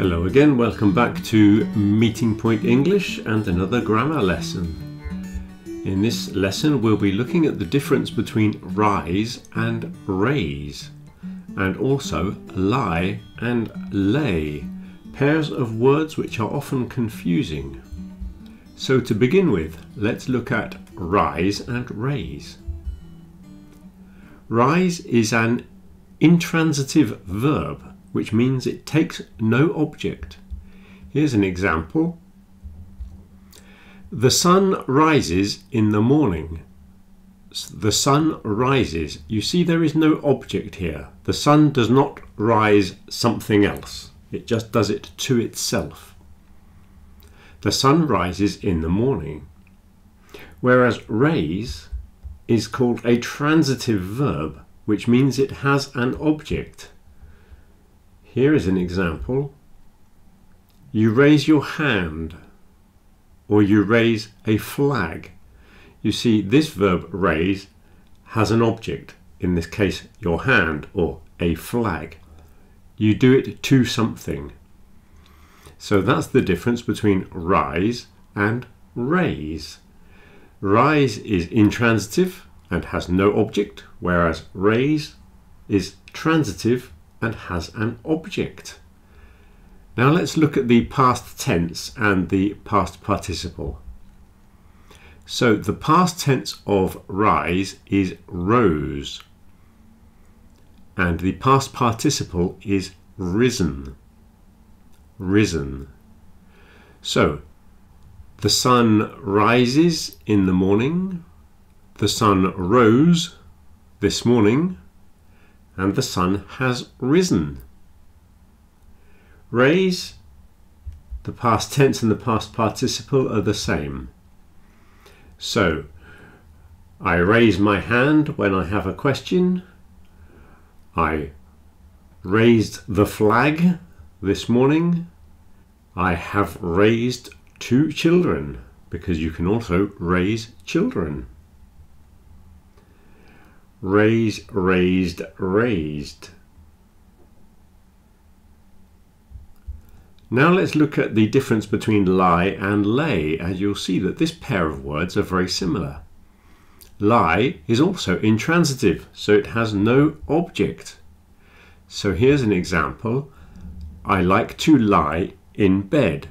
Hello again, welcome back to Meeting Point English and another grammar lesson. In this lesson we'll be looking at the difference between rise and raise, and also lie and lay, pairs of words which are often confusing. So to begin with, let's look at rise and raise. Rise is an intransitive verb, which means it takes no object. Here's an example. The sun rises in the morning. The sun rises. You see there is no object here. The sun does not rise something else. It just does it to itself. The sun rises in the morning. Whereas raise is called a transitive verb, which means it has an object. Here is an example. You raise your hand, or you raise a flag. You see, this verb raise has an object, in this case your hand or a flag. You do it to something. So that's the difference between rise and raise. Rise is intransitive and has no object, whereas raise is transitive and has an object. Now let's look at the past tense and the past participle. So the past tense of rise is rose, and the past participle is risen. Risen. So the sun rises in the morning, the sun rose this morning, and the sun has risen. Raise, the past tense and the past participle are the same. So, I raise my hand when I have a question. I raised the flag this morning. I have raised 2 children, because you can also raise children. Raise, raised, raised. Now let's look at the difference between lie and lay, and you'll see that this pair of words are very similar. Lie is also intransitive, so it has no object. So here's an example. I like to lie in bed.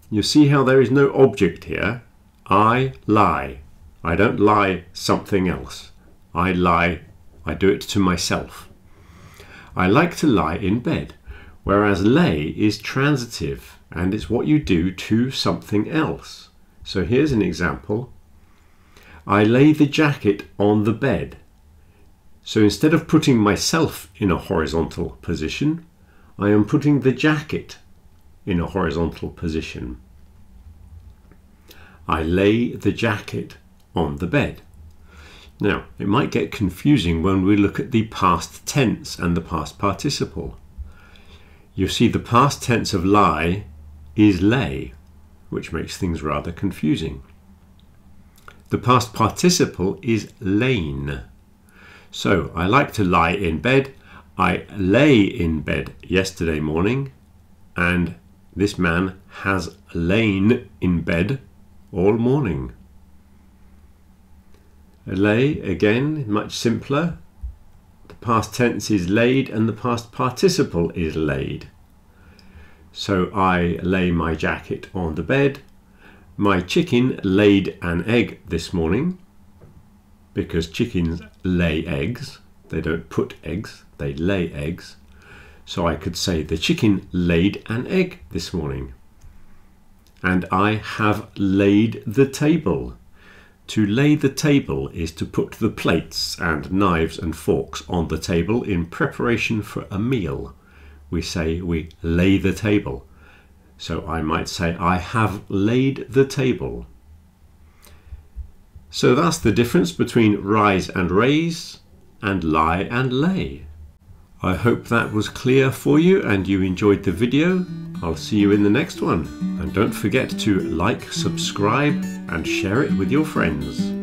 You see how there is no object here? I lie. I don't lie something else. I lie, I do it to myself. I like to lie in bed, whereas lay is transitive and it's what you do to something else. So here's an example. I lay the jacket on the bed. So instead of putting myself in a horizontal position, I am putting the jacket in a horizontal position. I lay the jacket on the bed. Now, it might get confusing when we look at the past tense and the past participle. You see, the past tense of lie is lay, which makes things rather confusing. The past participle is lain. So, I like to lie in bed. I lay in bed yesterday morning, and this man has lain in bed all morning. Lay, again, much simpler. The past tense is laid and the past participle is laid. So I lay my jacket on the bed. My chicken laid an egg this morning, because chickens lay eggs. They don't put eggs, they lay eggs. So I could say the chicken laid an egg this morning. And I have laid the table. To lay the table is to put the plates and knives and forks on the table in preparation for a meal. We say we lay the table. So I might say I have laid the table. So that's the difference between rise and raise and lie and lay. I hope that was clear for you and you enjoyed the video. I'll see you in the next one. And don't forget to like, subscribe and share it with your friends.